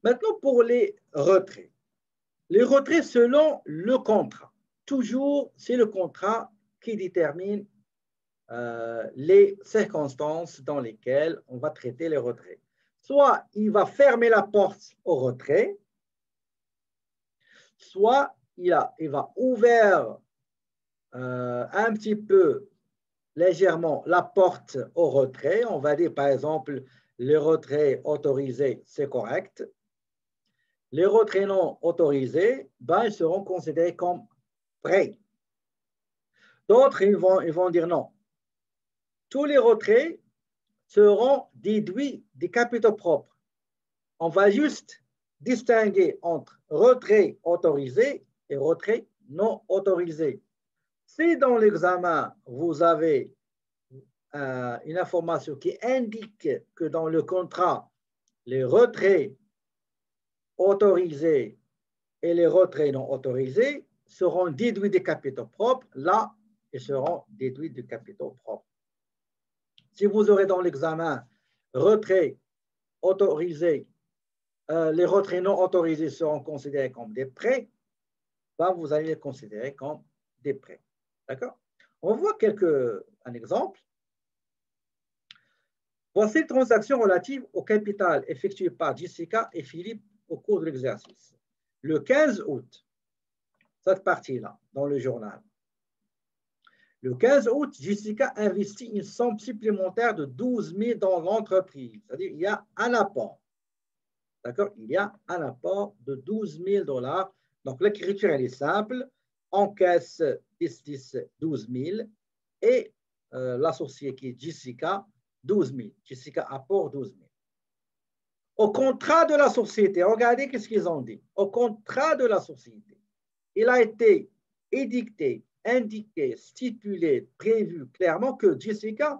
Maintenant, pour les retraits. Les retraits selon le contrat. Toujours, c'est le contrat qui détermine les circonstances dans lesquelles on va traiter les retraits. Soit il va fermer la porte au retrait, soit il va ouvrir un petit peu légèrement la porte au retrait. On va dire par exemple, les retraits autorisés, c'est correct. Les retraits non autorisés, ben, ils seront considérés comme prêts. D'autres, ils vont dire non. Tous les retraits seront déduits des capitaux propres. On va juste distinguer entre retrait autorisé et retrait non autorisé. Si dans l'examen, vous avez une information qui indique que dans le contrat, les retraits autorisés et les retraits non autorisés seront déduits des capitaux propres, là, ils seront déduits des capitaux propres. Si vous aurez dans l'examen retrait autorisé, les retraits non autorisés seront considérés comme des prêts, ben vous allez les considérer comme des prêts. D'accord? On voit un exemple. Voici les transactions relatives au capital effectuées par Jessica et Philippe au cours de l'exercice. Le 15 août, cette partie-là, dans le journal. Le 15 août, Jessica investit une somme supplémentaire de 12 000 dans l'entreprise. C'est-à-dire qu'il y a un apport. D'accord? Il y a un apport de 12 000 $. Donc, l'écriture, elle est simple. Encaisse 12 000 et l'associé qui est Jessica, 12 000. Jessica apporte 12 000. Au contrat de la société, regardez ce qu'ils ont dit. Au contrat de la société, il a été édicté, indiqué, stipulé, prévu clairement que Jessica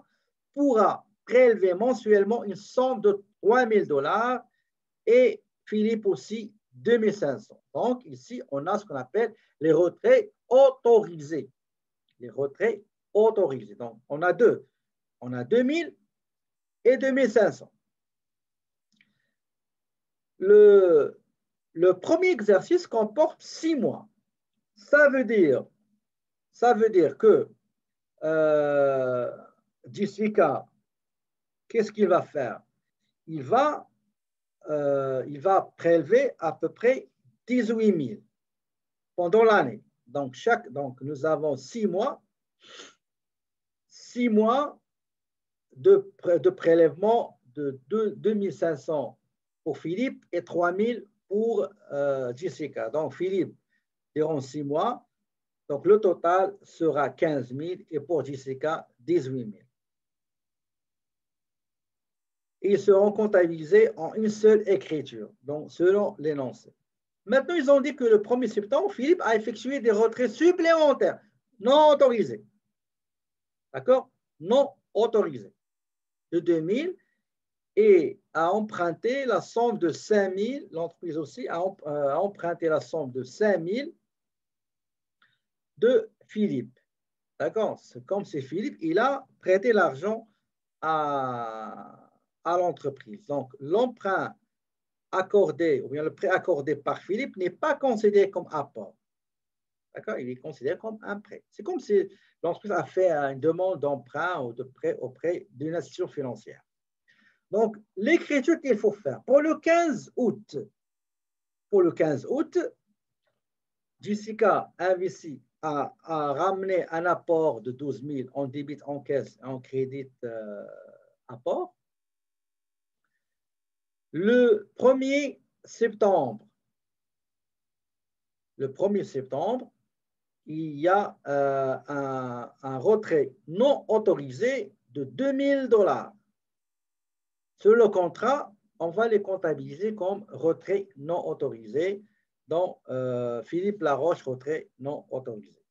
pourra prélever mensuellement une somme de 3 000 $ et Philippe aussi 2 500. Donc, ici, on a ce qu'on appelle les retraits autorisés. Les retraits autorisés. Donc, on a deux. On a 2 000 et 2 500. Le premier exercice comporte 6 mois. Ça veut dire que Jessica, qu'est-ce qu'il va faire? Il va prélever à peu près 18 000 pendant l'année. Donc, nous avons 6 mois de prélèvement de 2 500 pour Philippe et 3 000 pour Jessica. Donc, Philippe, durant 6 mois, donc le total sera 15 000 et pour Jessica, 18 000. Ils seront comptabilisés en une seule écriture, donc selon l'énoncé. Maintenant, ils ont dit que le 1er septembre, Philippe a effectué des retraits supplémentaires non autorisés. D'accord? Non autorisés. De 2 000 et a emprunté la somme de 5 000. L'entreprise aussi a emprunté la somme de 5 000 de Philippe. D'accord? Comme c'est Philippe, il a prêté l'argent à l'entreprise. Donc, l'emprunt accordé, ou bien le prêt accordé par Philippe n'est pas considéré comme apport. D'accord? Il est considéré comme un prêt. C'est comme si l'entreprise a fait une demande d'emprunt ou de prêt auprès d'une institution financière. Donc, l'écriture qu'il faut faire pour le 15 août, Jessica investit à ramener un apport de 12 000 en débit, en caisse, en crédit apport. Le 1er septembre, il y a un retrait non autorisé de 2 000 $. Sur le contrat, on va les comptabiliser comme retrait non autorisé, dont Philippe Laroche, retrait non autorisé.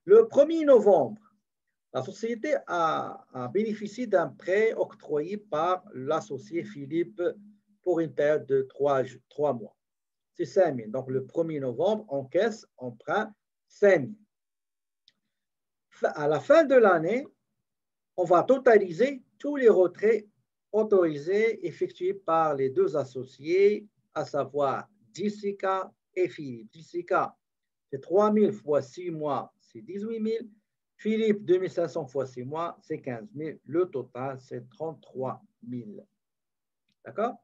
Le 1er novembre, la société a bénéficié d'un prêt octroyé par l'associé Philippe pour une période de 3 mois. C'est 5 000. Donc, le 1er novembre, encaisse, emprunt, 5 000. À la fin de l'année, on va totaliser tous les retraits autorisés effectués par les deux associés à savoir Jessica et Philippe. Jessica, c'est 3 000 fois 6 mois, c'est 18 000. Philippe, 2500 fois 6 mois, c'est 15 000. Le total, c'est 33 000. D'accord?